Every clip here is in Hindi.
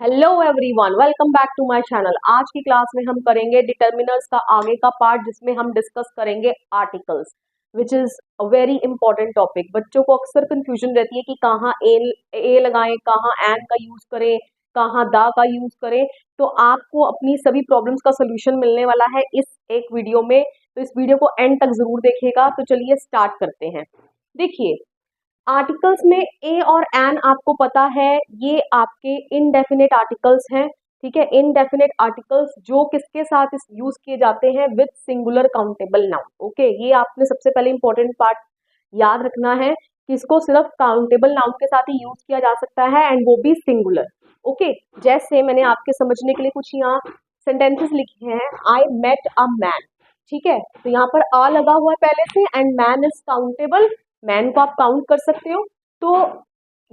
Hello everyone, welcome back to my channel. आज की क्लास में हम करेंगे डिटर्मिनर्स का आगे का पार्ट, जिसमें हम डिस्कस करेंगे articles, which is a very important topic. बच्चों को अक्सर कंफ्यूजन रहती है कि कहाँ ए लगाएं, कहाँ एन का यूज करें, कहाँ दा का यूज करें। तो आपको अपनी सभी प्रॉब्लम्स का सोल्यूशन मिलने वाला है इस एक वीडियो में, तो इस वीडियो को एंड तक जरूर देखिएगा। तो चलिए स्टार्ट करते हैं। देखिए, आर्टिकल्स में ए और एन आपको पता है, ये आपके इनडेफिनेट आर्टिकल्स हैं। ठीक है, इनडेफिनेट आर्टिकल्स जो किसके साथ यूज किए जाते हैं, with singular countable noun. Okay, ये आपने सबसे पहले इंपॉर्टेंट पार्ट याद रखना है कि इसको सिर्फ काउंटेबल नाउन के साथ ही यूज किया जा सकता है, एंड वो भी सिंगुलर। ओके, जैसे मैंने आपके समझने के लिए कुछ यहाँ सेंटेंसेस लिखे हैं। I met a man. ठीक है, तो यहाँ पर आ लगा हुआ है पहले से, and man is countable. Man को आप काउंट कर सकते हो। तो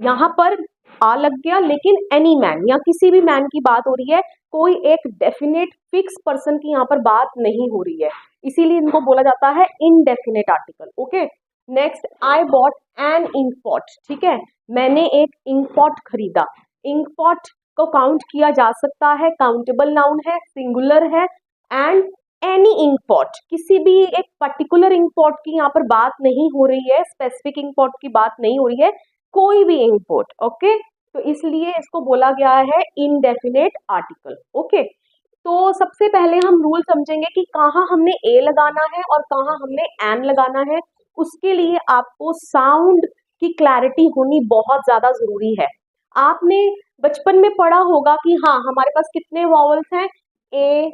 यहाँ पर आ लग गया, लेकिन एनी मैन या किसी भी मैन की बात हो रही है, कोई एक डेफिनेट फिक्स पर्सन की यहाँ पर बात नहीं हो रही है, इसीलिए इनको बोला जाता है indefinite article. Okay, next, I bought an ink pot. ठीक है, मैंने एक इंक पॉट खरीदा। इंक पॉट को काउंट किया जा सकता है, काउंटेबल नाउन है, सिंगुलर है। एंड एनी इंक पॉट, किसी भी एक पर्टिकुलर इंक पॉट की यहाँ पर बात नहीं हो रही है, स्पेसिफिक इंक पॉट की बात नहीं हो रही है, कोई भी इंक पॉट। ओके, तो इसलिए इसको बोला गया है इनडेफिनेट आर्टिकल। ओके, तो सबसे पहले हम रूल समझेंगे कि कहाँ हमने ए लगाना है और कहाँ हमने एन लगाना है। उसके लिए आपको साउंड की क्लैरिटी होनी बहुत ज्यादा जरूरी है। आपने बचपन में पढ़ा होगा कि हाँ, हमारे पास कितने वॉवल्स हैं, ए,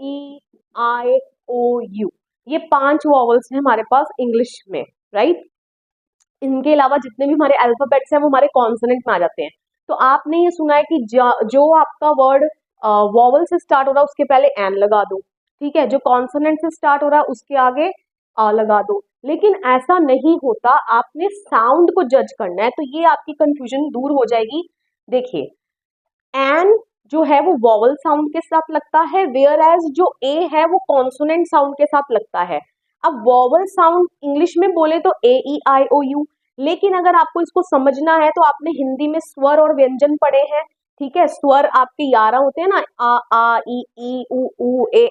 ई, आई, ओ, यू। ये 5 वॉवल्स हैं हमारे पास इंग्लिश में, राइट। इनके अलावा जितने भी हमारे अल्फाबेट्स हैं वो हमारे कॉन्सोनेंट में आ जाते हैं। तो आपने ये सुना है कि जो आपका वर्ड वॉवल से स्टार्ट हो रहा है उसके पहले एन लगा दो। ठीक है, जो कॉन्सोनेंट से स्टार्ट हो रहा है उसके आगे आ लगा दो। लेकिन ऐसा नहीं होता, आपने साउंड को जज करना है, तो ये आपकी कंफ्यूजन दूर हो जाएगी। देखिए, एन जो है वो वॉवल साउंड के साथ लगता है, वेयर एज जो ए है वो कॉन्सोनेंट साउंड के साथ लगता है। अब वॉवल साउंड इंग्लिश में बोले तो ए, ई, आई, ओ, यू। लेकिन अगर आपको इसको समझना है तो आपने हिंदी में स्वर और व्यंजन पढ़े हैं। ठीक है, स्वर आपके 11 होते हैं ना, आ ई उ ए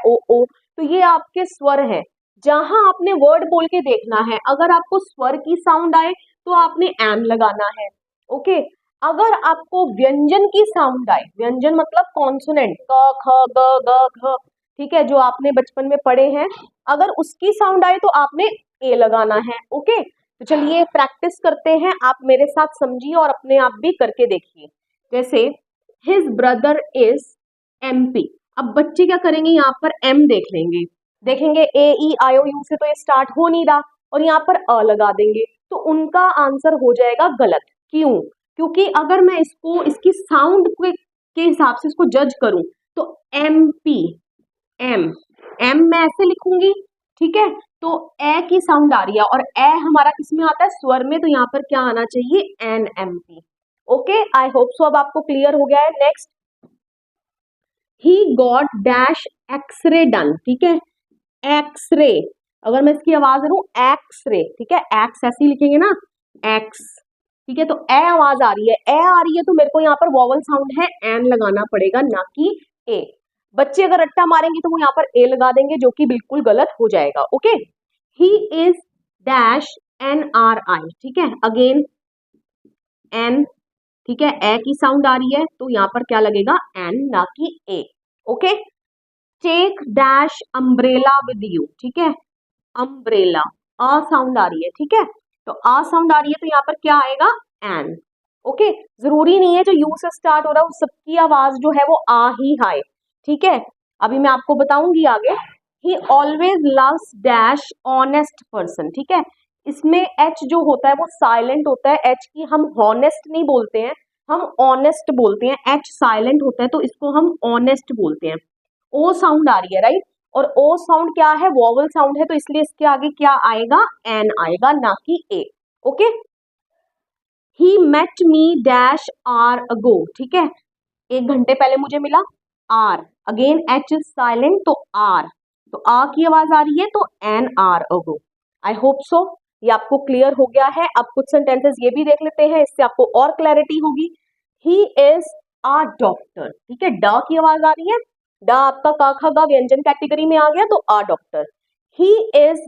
ओ। तो ये आपके स्वर हैं, जहां आपने वर्ड बोल के देखना है। अगर आपको स्वर की साउंड आए तो आपने एन लगाना है। ओके, अगर आपको व्यंजन की साउंड आए, व्यंजन मतलब कॉन्सोनेंट, क, ख, ग, घ, ठीक है, जो आपने बचपन में पढ़े हैं, अगर उसकी साउंड आए तो आपने ए लगाना है। ओके, तो चलिए प्रैक्टिस करते हैं, आप मेरे साथ समझिए और अपने आप भी करके देखिए। जैसे, हिज ब्रदर इज एमपी। अब बच्चे क्या करेंगे, यहाँ पर एम देखेंगे ए, ई, आई, ओ, यू से तो ये स्टार्ट हो नहीं रहा, और यहाँ पर अ लगा देंगे, तो उनका आंसर हो जाएगा गलत। क्यों? क्योंकि अगर मैं इसको इसकी साउंड के हिसाब से इसको जज करूं, तो एम पी, एम, एम मैं ऐसे लिखूंगी। ठीक है, तो ए की साउंड आ रही है, और ए हमारा किसमें आता है, स्वर में, तो यहाँ पर क्या आना चाहिए, N M P. Okay, I hope so अब आपको क्लियर हो गया है। Next, he got dash x ray done. ठीक है, एक्सरे, अगर मैं इसकी आवाज करूं एक्सरे, ठीक है, एक्स ऐसे लिखेंगे ना, एक्स। ठीक है, तो ए आवाज आ रही है, ए आ रही है, तो मेरे को यहाँ पर वॉवल साउंड है, एन लगाना पड़ेगा, ना कि ए। बच्चे अगर रट्टा मारेंगे तो वो यहाँ पर ए लगा देंगे, जो कि बिल्कुल गलत हो जाएगा। Okay, he is dash N R I. ठीक है, अगेन एन। ठीक है, ए की साउंड आ रही है, तो यहाँ पर क्या लगेगा, एन, ना कि A. Okay, take dash umbrella with you. ठीक है, अम्ब्रेला, अ साउंड आ रही है। ठीक है, तो अ साउंड आ रही है, तो यहाँ पर क्या आएगा, एन। ओके, जरूरी नहीं है जो यू से स्टार्ट हो रहा है उस सबकी आवाज जो है वो आ ही आए। ठीक है, अभी मैं आपको बताऊंगी आगे। ही always loves dash honest person. ठीक है, इसमें एच जो होता है वो साइलेंट होता है, एच की हम हॉनेस्ट नहीं बोलते हैं, हम ऑनेस्ट बोलते हैं। एच साइलेंट होता है तो इसको हम ऑनेस्ट बोलते हैं। ओ साउंड आ रही है, राइट, और ओ साउंड क्या है, वॉवल साउंड है, तो इसलिए इसके आगे क्या आएगा, एन आएगा, ना कि A. Okay, he met me dash hour ago. ठीक है, 1 घंटे पहले मुझे मिला, hour, again H is silent, तो आर, तो आ की आवाज आ रही है, तो an hour ago. I hope so ये आपको क्लियर हो गया है। अब कुछ सेंटेंसेस ये भी देख लेते हैं, इससे आपको और क्लैरिटी होगी। ही इज आ डॉक्टर, ठीक है, ड की आवाज आ रही है, ड आपका का खा गा व्यंजन कैटेगरी में आ गया, तो a doctor. He is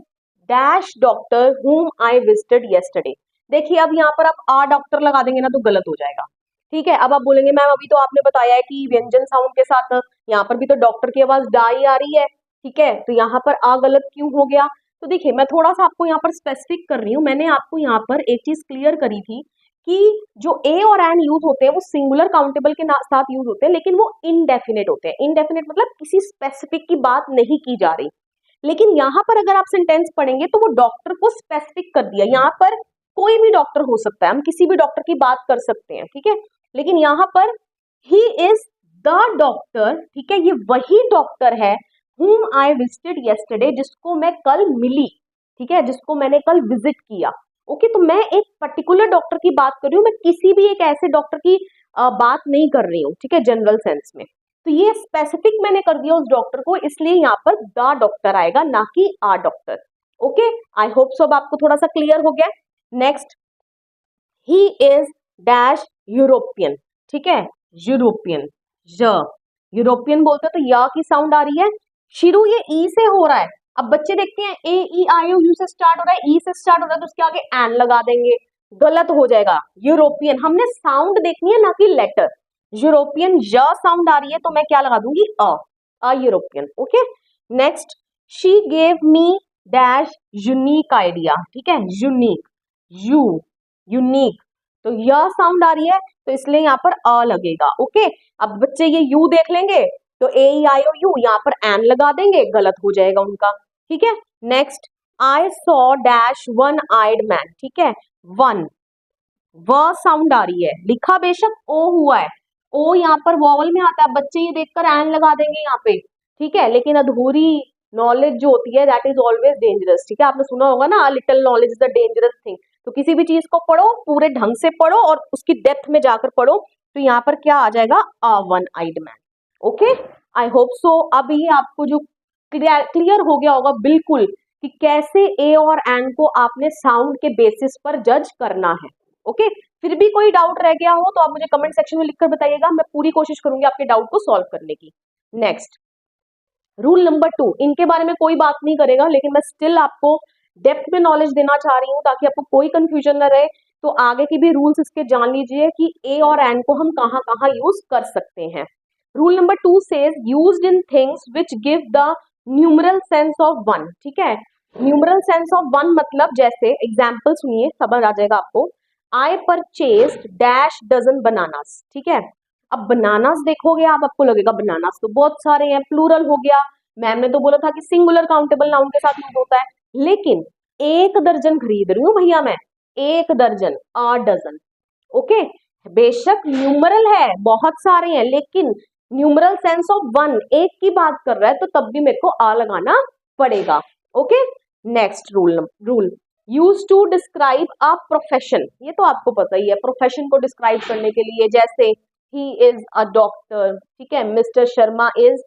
dash doctor whom I visited yesterday। देखिए अब यहाँ पर आप आ डॉक्टर लगा देंगे ना तो गलत हो जाएगा, ठीक है। अब आप बोलेंगे मैम अभी तो आपने बताया है कि व्यंजन साउंड के साथ यहाँ पर भी तो डॉक्टर की आवाज डा ही आ रही है, ठीक है, तो यहाँ पर आ गलत क्यों हो गया। तो देखिए मैं थोड़ा सा आपको यहाँ पर स्पेसिफिक कर रही हूँ, मैंने आपको यहाँ पर एक चीज क्लियर करी थी कि जो ए और एन यूज होते हैं वो सिंगुलर काउंटेबल के साथ यूज होते हैं, लेकिन वो इनडेफिनेट होते हैं। इनडेफिनेट मतलब किसी स्पेसिफिक की बात नहीं की जा रही। लेकिन यहाँ पर अगर आप सेंटेंस पढ़ेंगे तो वो डॉक्टर को स्पेसिफिक कर दिया, यहाँ पर कोई भी डॉक्टर हो सकता है, हम किसी भी डॉक्टर की बात कर सकते हैं, ठीक है। लेकिन यहाँ पर ही इज द डॉक्टर, ठीक है, ये वही डॉक्टर है whom I visited yesterday, जिसको मैं कल मिली, ठीक है, जिसको मैंने कल विजिट किया। ओके, तो मैं एक पर्टिकुलर डॉक्टर की बात कर रही हूँ, मैं किसी भी एक ऐसे डॉक्टर की बात नहीं कर रही हूँ, ठीक है, जनरल सेंस में। तो ये स्पेसिफिक मैंने कर दिया उस डॉक्टर को, इसलिए यहाँ पर द डॉक्टर आएगा, ना कि a doctor. Okay, I hope so अब आपको थोड़ा सा क्लियर हो गया। Next, he is dash European, ठीक है, यूरोपियन, यूरोपियन बोलते हैं तो या की साउंड आ रही है, शुरू ये ई से हो रहा है। अब बच्चे देखते हैं ए ई आई यू से स्टार्ट हो रहा है, ई से स्टार्ट हो रहा है, तो उसके आगे एन लगा देंगे, गलत हो जाएगा। यूरोपियन, हमने साउंड देखनी है ना कि लेटर। यूरोपियन य साउंड आ रही है तो मैं क्या लगा दूंगी, a European. Okay, next, she gave me dash unique idea, ठीक है, यूनिक, यू, यूनिक, तो यह साउंड आ रही है तो इसलिए यहाँ पर अ लगेगा। ओके, अब बच्चे ये यू देख लेंगे तो ए ई आई ओ यू, यहाँ पर एन लगा देंगे, गलत हो जाएगा उनका, ठीक है। Next, I saw dash one eyed man, ठीक है, वन, व साउंड आ रही है, लिखा बेशक ओ हुआ है, ओ यहाँ पर वॉवल में आता है, बच्चे ये देखकर एन लगा देंगे यहाँ पे, ठीक है, लेकिन अधूरी नॉलेज जो होती है दैट इज ऑलवेज डेंजरस, ठीक है, आपने सुना होगा ना, little knowledge is the dangerous thing. तो किसी भी चीज को पढ़ो, पूरे ढंग से पढ़ो और उसकी डेप्थ में जाकर पढ़ो, तो यहाँ पर क्या आ जाएगा, a one eyed man. Okay, I hope so अब ये आपको जो क्लियर हो गया होगा बिल्कुल कि कैसे ए और एन को आपने साउंड के बेसिस पर जज करना है। ओके, फिर भी कोई डाउट रह गया हो तो आप मुझे कमेंट सेक्शन में लिखकर बताइएगा, मैं पूरी कोशिश करूंगी आपके डाउट को सॉल्व करने की। नेक्स्ट, रूल नंबर 2, इनके बारे में कोई बात नहीं करेगा, लेकिन मैं स्टिल आपको डेप्थ में नॉलेज देना चाह रही हूँ ताकि आपको कोई कंफ्यूजन न रहे। तो आगे के भी रूल्स इसके जान लीजिए कि ए और एन को हम कहाँ कहाँ यूज कर सकते हैं। Rule number 2 says used in things which give the numeral sense of one, ठीक है, न्यूमरल सेंस ऑफ वन मतलब जैसे एग्जाम्पल सुनिए, समझ आ जाएगा आपको। आई परचेस्ड डैश डजन बनानास, ठीक है, अब बनानास देखोगे आप, आपको लगेगा बनानास तो बहुत सारे हैं, प्लूरल हो गया, मैम ने तो बोला था कि सिंगुलर काउंटेबल नाउन के साथ यूज होता है, लेकिन एक दर्जन खरीद रही हूँ भैया मैं, एक दर्जन, आ डजन। ओके, बेशक न्यूमरल है, बहुत सारे हैं, लेकिन न्यूमरल सेंस ऑफ वन, एक की बात कर रहा है तो तब भी मेरे को आ लगाना पड़ेगा। Okay, next rule use to describe a profession, ये तो आपको पता ही है, प्रोफेशन को डिस्क्राइब करने के लिए, जैसे ही इज अ डॉक्टर, ठीक है, mister Sharma is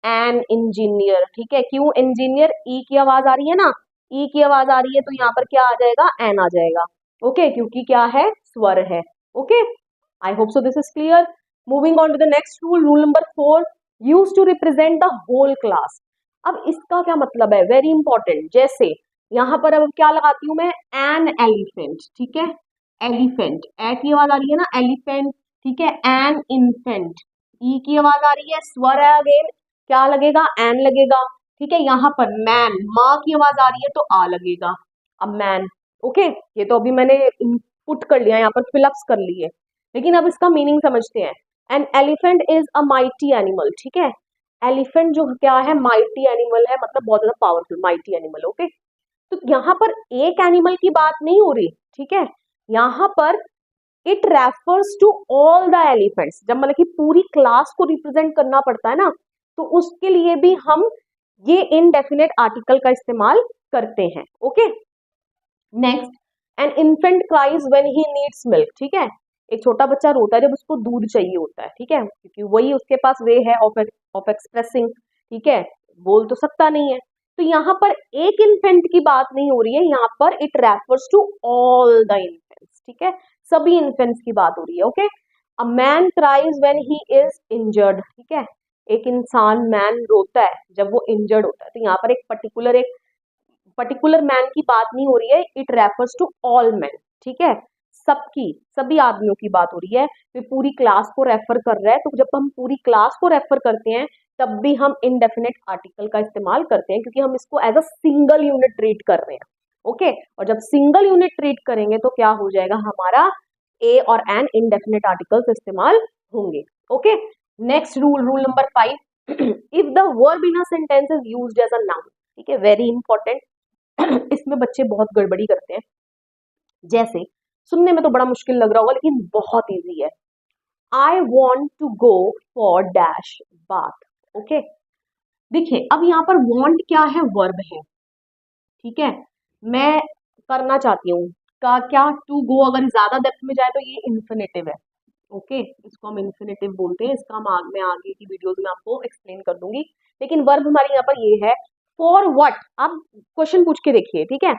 an engineer, ठीक है, क्यों इंजीनियर, ई की आवाज आ रही है ना, ई की आवाज आ रही है तो यहाँ पर क्या आ जाएगा, एन आ जाएगा। ओके, क्योंकि क्या है, स्वर है। Okay, I hope so this is clear. Moving on to the next rule, rule number 4, use to represent the whole class. अब इसका क्या मतलब है, वेरी इंपॉर्टेंट, जैसे यहाँ पर अब क्या लगाती हूँ मैं, एन एलिफेंट, ठीक है, एलिफेंट, ए की आवाज आ रही है ना, एलिफेंट, ठीक है, एन इन्फेंट, ई की आवाज आ रही है, स्वर है अगेन, क्या लगेगा, एन लगेगा, ठीक है। यहाँ पर मैन, माँ की आवाज आ रही है तो आ लगेगा, अब मैन। ओके, ये तो अभी मैंने इनपुट कर लिया, यहाँ पर फिलअप्स कर लिए, लेकिन अब इसका मीनिंग समझते हैं। An elephant is a mighty animal, ठीक है, एलिफेंट जो क्या है, माइटी एनिमल है, मतलब बहुत ज्यादा पावरफुल, माइटी एनिमल। ओके, तो यहाँ पर एक एनिमल की बात नहीं हो रही, ठीक है, यहाँ पर it refers to all the elephants, जब मतलब कि पूरी क्लास को रिप्रेजेंट करना पड़ता है ना, तो उसके लिए भी हम ये इनडेफिनेट आर्टिकल का इस्तेमाल करते हैं। Okay, next, an infant cries when he needs milk, ठीक है, एक छोटा बच्चा रोता है जब उसको दूध चाहिए होता है, ठीक है, क्योंकि वही उसके पास वे है ऑफ एक्सप्रेसिंग, ठीक है, बोल तो सकता नहीं है। तो यहाँ पर एक इन्फेंट की बात नहीं हो रही है, यहाँ पर it refers to all the infants, ठीक है, सभी इन्फेंट्स की बात हो रही है। Okay, a man cries when he is injured, ठीक है, एक इंसान मैन रोता है जब वो इंजर्ड होता है। तो यहाँ पर एक पर्टिकुलर मैन की बात नहीं हो रही है, it refers to all man, ठीक है, सबकी, सभी आदमियों की बात हो रही है, तो पूरी क्लास को रेफर कर रहा है। तो जब हम पूरी क्लास को रेफर करते हैं तब भी हम इनडेफिनेट आर्टिकल का इस्तेमाल करते हैं, क्योंकि हम इसको as a single unit treat कर रहे हैं। ओके, और जब सिंगल यूनिट ट्रीट करेंगे तो क्या हो जाएगा, हमारा ए और एन इनडेफिनेट आर्टिकल्स इस्तेमाल होंगे। Okay, next rule number 5, if the verb in a sentence is used as a noun, ठीक है, वेरी इंपॉर्टेंट। इसमें बच्चे बहुत गड़बड़ी करते हैं। जैसे सुनने में तो बड़ा मुश्किल लग रहा होगा लेकिन बहुत इजी है। I want to go for dash bath. Okay, देखिए अब यहाँ पर वॉन्ट क्या है, वर्ब है, ठीक है, मैं करना चाहती हूँ का क्या, टू गो अगर ज्यादा डेप्थ में जाए तो ये इन्फिनेटिव है। ओके, इसको हम इन्फिनेटिव बोलते हैं, इसका मैं आगे की वीडियोस में आपको एक्सप्लेन कर दूंगी। लेकिन वर्ब हमारे यहाँ पर ये है, फॉर व्हाट। आप क्वेश्चन पूछ के देखिए, ठीक है,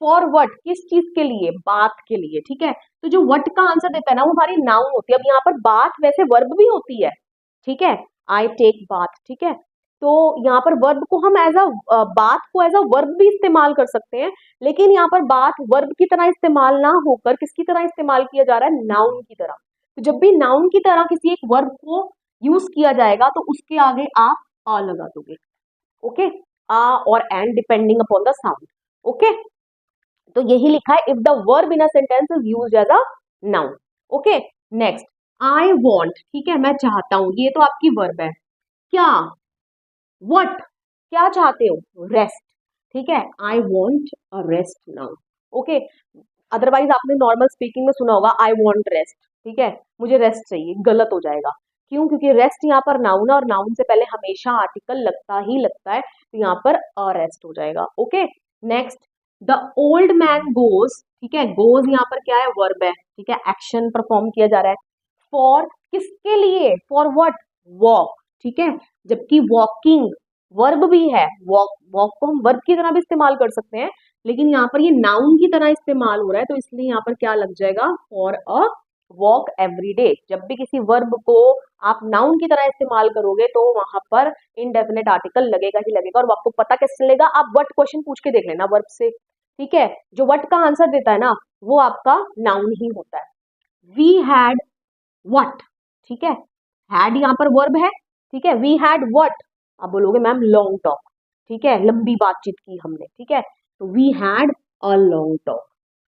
फॉर व्हाट, किस चीज के लिए, बात के लिए, ठीक है। तो जो व्हाट का आंसर देता है ना वो हमारी नाउन होती है। अब यहाँ पर बात वैसे वर्ब भी होती है, ठीक है, आई टेक बाथ, ठीक है, तो यहाँ पर वर्ब को हम एज अ बात को एज अ वर्ब भी इस्तेमाल कर सकते हैं, लेकिन यहाँ पर बात वर्ब की तरह इस्तेमाल ना होकर किसकी तरह इस्तेमाल किया जा रहा है, नाउन की तरह। तो जब भी नाउन की तरह किसी एक वर्ब को यूज किया जाएगा तो उसके आगे आप आ लगा दोगे। ओके, आ और and depending upon the sound. Okay, तो यही लिखा है, if the verb in a sentence is used as a noun. Okay, next, I want, ठीक है, मैं चाहता हूं, ये तो आपकी वर्ब है। क्या, व्हाट, क्या चाहते हो, रेस्ट, ठीक है, I want a rest now. Okay, otherwise आपने नॉर्मल स्पीकिंग में सुना होगा आई वॉन्ट रेस्ट, ठीक है, मुझे रेस्ट चाहिए, गलत हो जाएगा। क्यों, क्योंकि रेस्ट यहाँ पर नाउन है और नाउन से पहले हमेशा आर्टिकल लगता ही लगता है, तो यहाँ पर अ रेस्ट हो जाएगा। Okay, next, the old man goes, ठीक है, गोज यहाँ पर क्या है, वर्ब है, ठीक है, एक्शन परफॉर्म किया जा रहा है। फॉर किसके लिए, फॉर व्हाट, वॉक, ठीक है, जबकि वॉकिंग वर्ब भी है, वॉक, वॉक को हम वर्ब की तरह भी इस्तेमाल कर सकते हैं, लेकिन यहाँ पर ये नाउन की तरह इस्तेमाल हो रहा है, तो इसलिए यहाँ पर क्या लग जाएगा, for a walk every day. जब भी किसी वर्ब को आप नाउन की तरह इस्तेमाल करोगे तो वहां पर इनडेफिनेट आर्टिकल लगेगा ही लगेगा। और आपको पता कैसे चलेगा, आप व्हाट क्वेश्चन पूछ के देख लेना वर्ब से, ठीक है, जो व्हाट का आंसर देता है ना वो आपका नाउन ही होता है। वी हैड व्हाट, ठीक है, हैड यहाँ पर वर्ब है, ठीक है, वी हैड व्हाट, आप बोलोगे मैम लॉन्ग टॉक, ठीक है, लंबी बातचीत की हमने, ठीक है, तो we had a long talk.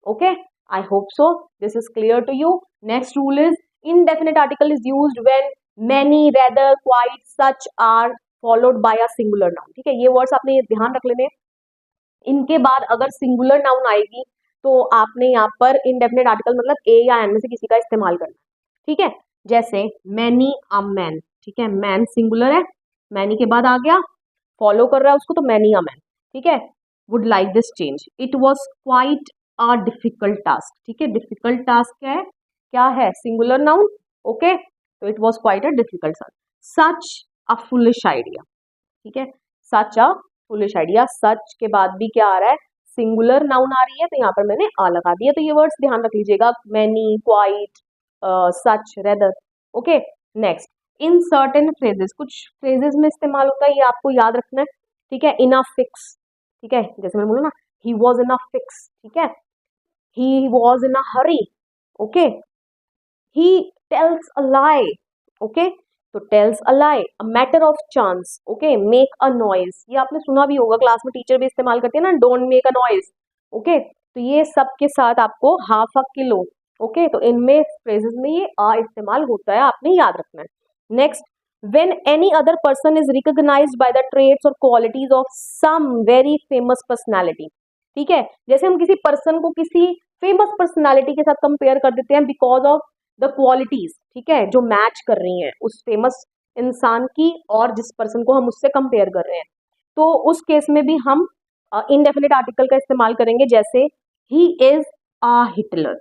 Okay, I hope so this is clear to you. Next rule is indefinite article is used when many, rather, quite, such are followed by a singular noun, ठीक है, ये वर्ड्स आपने ये ध्यान रख लेने। इनके बाद अगर सिंगुलर नाउन आएगी तो आपने यहाँ पर इनडेफिनेट आर्टिकल मतलब ए या एन में से किसी का इस्तेमाल करना, ठीक है, जैसे मैनी अ मैन, ठीक है, मैन सिंगुलर है, मैनी के बाद आ गया, फॉलो कर रहा है उसको, तो मैनी अ मैन, ठीक है, would like this change, it was quite a difficult task, ठीक है, डिफिकल्ट टास्क क्या है सिंगुलर नाउन। ओके, तो it was quite a difficult task. Such a foolish idea, ठीक है, सच अ फुलिश आइडिया, सच के बाद भी क्या आ रहा है, सिंगुलर नाउन आ रही है, तो यहाँ पर मैंने आ लगा दिया। तो ये वर्ड्स ध्यान रख लीजिएगा, many, quite, such, rather. Okay, next, in certain phrases, कुछ फ्रेजेस में इस्तेमाल होता है, ये आपको याद रखना है, ठीक है, इन अ फिक्स, ठीक है, जैसे मैं बोलूँ ना ही वॉज इन अ फिक्स, ठीक है, he was in a hurry. Okay, he tells a lie, okay, तो tells a lie, a matter of chance, okay, make a noise, ये आपने सुना भी होगा, क्लास में टीचर भी इस्तेमाल करती है ना, don't make a noise. Okay, तो ये सब के साथ आपको हाफ अ किलो, ओके, तो इनमें फ्रेजेस में ये आ इस्तेमाल होता है, आपने याद रखना है। Next, when any other person is recognized by the traits or qualities of some very famous personality, ठीक है, जैसे हम किसी पर्सन को किसी फेमस पर्सनालिटी के साथ कंपेयर कर देते हैं बिकॉज ऑफ द क्वालिटीज, ठीक है, जो मैच कर रही हैं उस फेमस इंसान की और जिस पर्सन को हम उससे कंपेयर कर रहे हैं, तो उस केस में भी हम इनडेफिनेट आर्टिकल का इस्तेमाल करेंगे, जैसे ही इज अ हिटलर,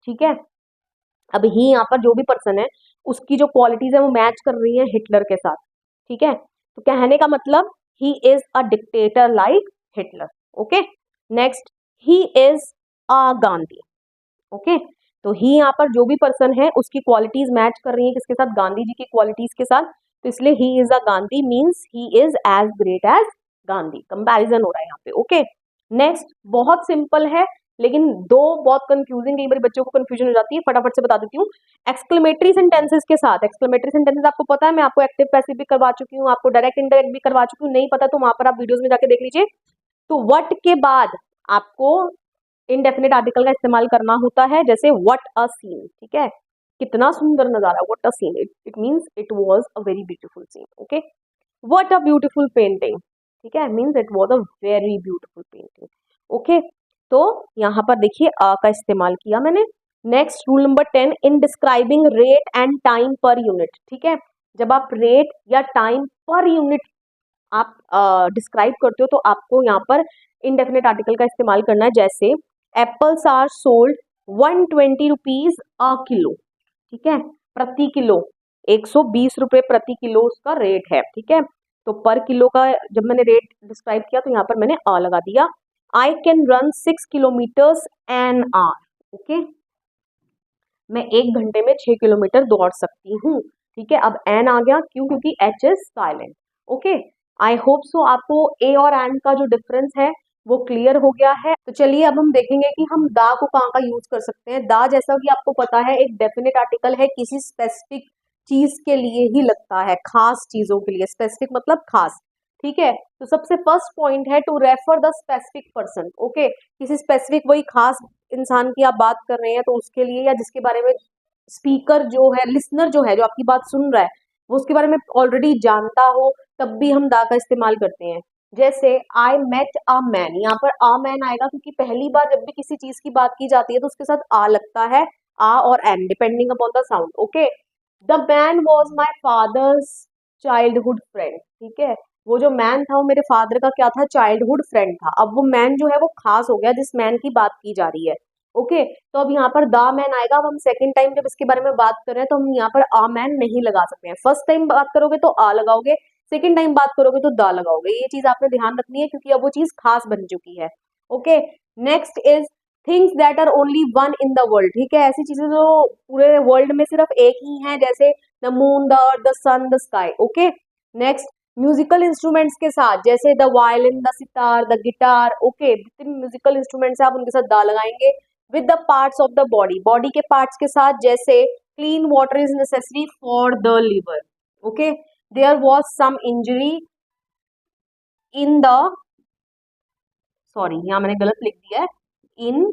ठीक है, अब ही यहाँ पर जो भी पर्सन है उसकी जो क्वालिटीज है वो मैच कर रही है हिटलर के साथ, ठीक है, तो कहने का मतलब ही is a dictator like Hitler. Okay, next, he is a Gandhi, okay, तो ही यहाँ पर जो भी पर्सन है उसकी क्वालिटीज मैच कर रही है किसके साथ, गांधी जी की क्वालिटीज के साथ, तो इसलिए he is a Gandhi means he is as great as Gandhi, comparison हो रहा है यहाँ पे। ओके, नेक्स्ट बहुत सिंपल है लेकिन दो बहुत कंफ्यूजिंग, कई बार बच्चों को कंफ्यूजन हो जाती है, फटाफट से बता देती हूँ। एक्सक्लेमेटरी सेंटेंसेस के साथ, एक्सक्लेमेटरी सेंटेंसेस आपको पता है, मैं आपको एक्टिव पैसिव भी करवा चुकी हूँ, आपको डायरेक्ट इनडायरेक्ट भी करवा चुकी हूँ, नहीं पता तो वहां पर आप वीडियोस में जाके देख लीजिए। तो व्हाट के बाद आपको इनडेफिनेट आर्टिकल का इस्तेमाल करना होता है, जैसे व्हाट अ सीन, ठीक है, कितना सुंदर नजारा, what a scene, it means it was a very beautiful scene. Okay, what a beautiful painting, ठीक है, means it was a very beautiful painting. Okay, तो यहाँ पर देखिए अ का इस्तेमाल किया मैंने। Next rule number 10, in describing rate and time per unit, ठीक है, जब आप रेट या टाइम पर यूनिट आप डिस्क्राइब करते हो तो आपको यहाँ पर इनडेफिनेट आर्टिकल का इस्तेमाल करना है, जैसे apples are sold 120 rupees a kilo, ठीक है, प्रति किलो 120 रुपए प्रति किलो उसका रेट है, ठीक है, तो पर किलो का जब मैंने रेट डिस्क्राइब किया तो यहाँ पर मैंने अ लगा दिया। I can run 6 kilometres an hour, okay, मैं 1 घंटे में 6 किलोमीटर दौड़ सकती हूँ, ठीक है, अब एन आ गया, क्यों, क्योंकि H is silent. Okay, I hope सो आपको ए और एन का जो डिफरेंस है वो क्लियर हो गया है। तो चलिए अब हम देखेंगे कि हम दा को कहाँ का यूज कर सकते हैं। दा जैसा कि आपको पता है एक डेफिनेट आर्टिकल है, किसी स्पेसिफिक चीज के लिए ही लगता है, खास चीजों के लिए, स्पेसिफिक मतलब खास, ठीक है, तो सबसे फर्स्ट पॉइंट है to refer the specific person. Okay, किसी स्पेसिफिक वही खास इंसान की आप बात कर रहे हैं तो उसके लिए, या जिसके बारे में स्पीकर जो है, लिसनर जो है, जो आपकी बात सुन रहा है वो उसके बारे में ऑलरेडी जानता हो, तब भी हम दा का इस्तेमाल करते हैं। जैसे आई मेट अ मैन, यहाँ पर अ मैन आएगा क्योंकि पहली बार जब भी किसी चीज की बात की जाती है तो उसके साथ आ लगता है, आ और an depending upon the sound. Okay, the man was my father's childhood friend, ठीक है, वो जो मैन था वो मेरे फादर का क्या था, चाइल्डहुड फ्रेंड था। अब वो मैन जो है वो खास हो गया जिस मैन की बात की जा रही है। ओके, तो अब यहाँ पर द मैन आएगा। अब हम सेकंड टाइम जब इसके बारे में बात कर रहे हैं तो हम यहाँ पर अ मैन नहीं लगा सकते हैं। फर्स्ट टाइम बात करोगे तो आ लगाओगे, सेकंड टाइम बात करोगे तो द लगाओगे, ये चीज आपने ध्यान रखनी है क्योंकि अब वो चीज खास बन चुकी है। Okay, next is things that are only one in the world, ठीक है, ऐसी चीजें जो पूरे वर्ल्ड में सिर्फ एक ही हैं, जैसे the moon, the earth, the sun, the sky. Okay, next musical instruments के साथ, जैसे the violin, the sitar, the guitar. Okay, जितने म्यूजिकल इंस्ट्रूमेंट्स है आप उनके साथ दा लगाएंगे। With the parts of the body, body के पार्ट्स के साथ, जैसे clean water is necessary for the liver. Okay, there was some injury in the, sorry यहाँ मैंने गलत लिख दिया है, in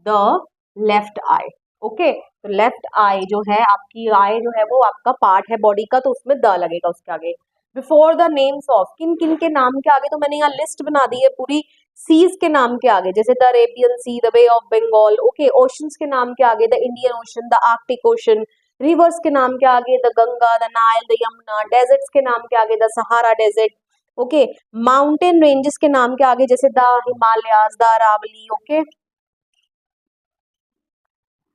the left I. Okay, तो लेफ्ट आई जो है, आपकी आई जो है वो आपका पार्ट है बॉडी का, तो उसमें द लगेगा उसके आगे। बिफोर द नेम्स ऑफ, किन किन के नाम के आगे, तो मैंने यहाँ लिस्ट बना दी है पूरी, सीज के नाम के आगे, जैसे the Arabian sea, the bay of Bengal. Okay, oceans के नाम के आगे the Indian ocean, the Arctic ocean. Rivers के नाम के आगे the Ganga, the Nile, the Yamuna. Deserts के नाम के आगे the Sahara desert. Okay, mountain ranges के नाम के आगे जैसे the Himalayas, the Aravalli. Okay,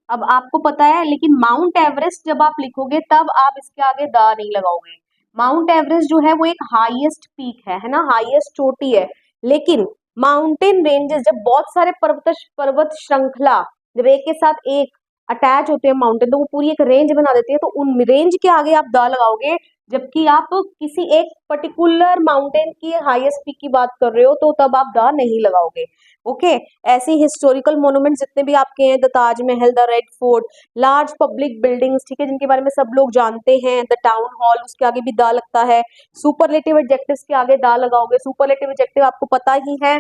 अब आपको पता है लेकिन माउंट एवरेस्ट जब आप लिखोगे तब आप इसके आगे द नहीं लगाओगे। माउंट एवरेस्ट जो है वो एक हाईएस्ट पीक है ना, हाईएस्ट चोटी है, लेकिन माउंटेन रेंजेस जब बहुत सारे पर्वत श्रृंखला जब एक के साथ एक अटैच होते हैं माउंटेन, तो वो पूरी एक रेंज बना देते हैं, तो उन रेंज के आगे आप द लगाओगे। जबकि आप किसी एक पर्टिकुलर माउंटेन की हाईएस्ट पीक की बात कर रहे हो तो तब आप द नहीं लगाओगे। ओके, ऐसे हिस्टोरिकल मोन्यूमेंट्स जितने भी आपके हैं, the Taj Mahal, the red fort, large public buildings, ठीक है, जिनके बारे में सब लोग जानते हैं, द टाउन हॉल, उसके आगे भी द लगता है। सुपरलेटिव एडजेक्टिव्स के आगे द लगाओगे। सुपरलेटिव एडजेक्टिव आपको पता ही है,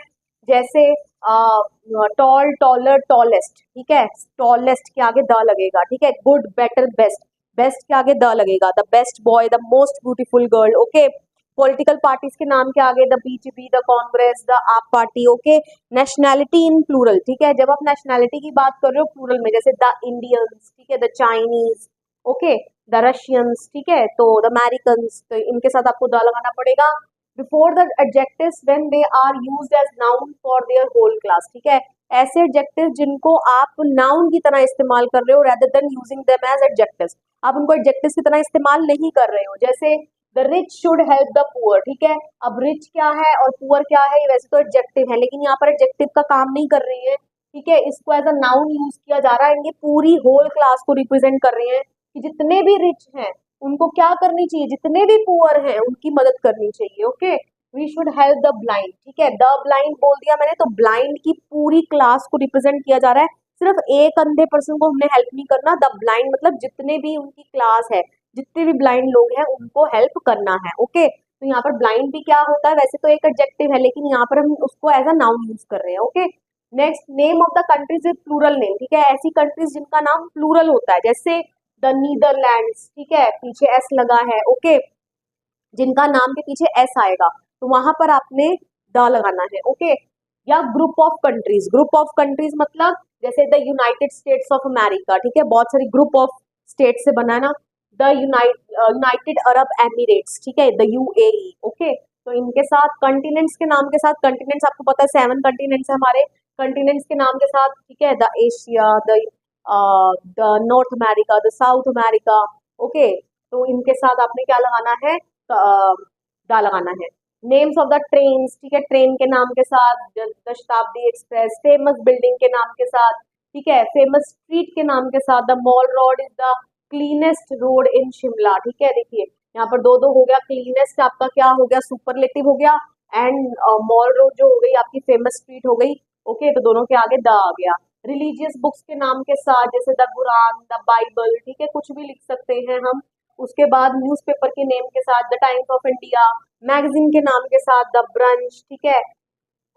जैसे टॉल, टॉलर, टॉलेस्ट, ठीक है, टॉलेस्ट के आगे द लगेगा, ठीक है, गुड, बेटर, बेस्ट, बेस्ट के आगे द लगेगा, the best boy, the most beautiful girl. Okay, political parties के नाम के आगे the BJP, the Congress, the AAP party. Okay, nationality in plural, ठीक है, जब आप नेशनैलिटी की बात कर रहे हो प्लूरल में, जैसे द इंडियंस, ठीक है, the Chinese, okay, the Russians, ठीक है, तो द अमेरिकन, तो इनके साथ आपको द लगाना पड़ेगा। Before the adjectives when they are used as noun for their whole class, ठीक है, ऐसे एडजेक्टिव जिनको आप नाउन की तरह इस्तेमाल कर रहे हो rather than using them as adjectives, आप उनको एडजेक्टिव्स की तरह इस्तेमाल नहीं कर रहे हो। जैसे the rich should help the poor, ठीक है, अब रिच क्या है और पुअर क्या है, ये वैसे तो एडजेक्टिव है लेकिन यहाँ पर एडजेक्टिव का काम नहीं कर रही है, ठीक है, इसको एज अ नाउन यूज किया जा रहा है एंड ये पूरी होल क्लास को रिप्रेजेंट कर रहे हैं कि जितने भी रिच हैं उनको क्या करनी चाहिए, जितने भी पुअर हैं उनकी मदद करनी चाहिए। Okay, we should help the blind. ठीक है, द ब्लाइंड बोल दिया मैंने, तो ब्लाइंड की पूरी क्लास को रिप्रेजेंट किया जा रहा है, सिर्फ एक अंधे पर्सन को हमने हेल्प नहीं करना। द ब्लाइंड मतलब जितने भी उनकी क्लास है, जितने भी ब्लाइंड लोग हैं उनको हेल्प करना है। ओके, तो यहाँ पर ब्लाइंड भी क्या होता है, वैसे तो एक एडजेक्टिव है लेकिन यहाँ पर हम उसको एज अ नाउन यूज कर रहे हैं। Okay, next, name of the countries with plural name. ठीक है, ऐसी कंट्रीज जिनका नाम प्लूरल होता है, जैसे द नीदरलैंड्स। ठीक है, पीछे एस लगा है। ओके, जिनका नाम के पीछे एस आएगा तो वहां पर आपने द लगाना है। ओके, या group of countries. Group of countries मतलब जैसे the United states of America. ठीक है, बहुत सारी ग्रुप ऑफ स्टेट से बना ना। The United Arab Emirates. ठीक है, द यूएई। ओके, तो इनके साथ कंटिनेंट्स के नाम के साथ, कंटिनेंट्स आपको पता है 7 कंटिनेंट्स है हमारे, कंटिनेंट्स के नाम के साथ, ठीक है, the Asia, the north America, the south America. Okay, तो इनके साथ आपने क्या लगाना है, दा लगाना है। Names of the trains. ठीक है, ट्रेन के नाम के साथ, द शताब्दी एक्सप्रेस। फेमस बिल्डिंग के नाम के साथ, ठीक है, फेमस स्ट्रीट के नाम के साथ, the mall road is the cleanest road in Shimla. ठीक है, देखिए यहाँ पर दो दो हो गया, क्लीनेस्ट आपका क्या हो गया, सुपरलेटिव हो गया, एंड मॉल रोड जो हो गई आपकी फेमस स्ट्रीट हो गई। ओके, तो दोनों के आगे द आ गया। रिलीजियस बुक्स के नाम के साथ जैसे द कुरान, द बाइबल। ठीक है, कुछ भी लिख सकते हैं हम। उसके बाद न्यूज़पेपर के नेम के साथ the times of India, magazine के नाम के साथ द ब्रंच। ठीक है,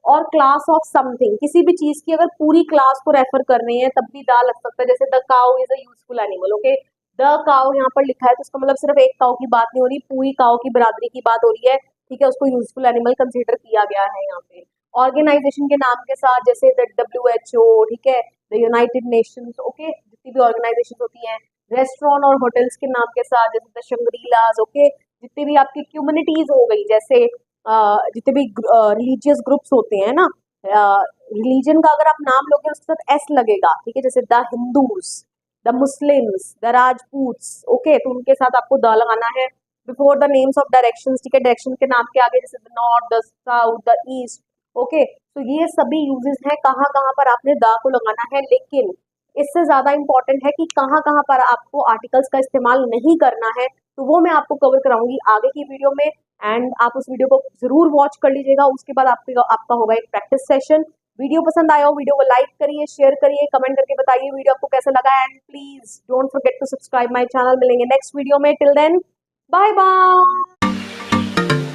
और क्लास ऑफ समथिंग, किसी भी चीज की अगर पूरी क्लास को रेफर कर रहे हैं तब भी दा लग सकता है, जैसे the cow is a useful animal. Okay, the cow यहाँ पर लिखा है तो इसका मतलब सिर्फ एक काउ की बात नहीं हो रही, पूरी काउ की बरादरी की बात हो रही है। ठीक है, उसको यूजफुल एनिमल कंसीडर किया गया है यहाँ पे। ऑर्गेनाइजेशन के नाम के साथ जैसे द WHO। ठीक है, द यूनाइटेड नेशंस। ओके, जितनी भी ऑर्गेनाइजेशन होती हैं। रेस्टोरेंट और होटल्स के नाम के साथ जैसे द शंग्रीलाज। ओके, जितनी भी आपकी कम्युनिटीज हो गई, जैसे जितने भी रिलीजियस ग्रुप्स होते हैं ना, रिलीजन का अगर आप नाम लोगे उसके साथ एस लगेगा। ठीक है, जैसे the Hindus, the Muslims, the Rajputs. Okay, तो उनके साथ आपको द लगाना है। Before the names of directions. ठीक है, डायरेक्शन के नाम के आगे जैसे the north, the south, the east. Okay, तो ये सभी यूजेस हैं कहाँ कहाँ पर आपने द को लगाना है, लेकिन इससे ज्यादा इंपॉर्टेंट है कि कहाँ कहाँ पर आपको आर्टिकल्स का इस्तेमाल नहीं करना है, तो वो मैं आपको कवर कराऊंगी आगे की वीडियो में। एंड आप उस वीडियो को जरूर वॉच कर लीजिएगा, उसके बाद आपका होगा एक प्रैक्टिस सेशन। वीडियो पसंद आया हो, वीडियो को लाइक करिए, शेयर करिए, कमेंट करके बताइए वीडियो आपको कैसा लगा, and please don't forget to subscribe my channel. मिलेंगे नेक्स्ट वीडियो में, टिल देन बाय बाय।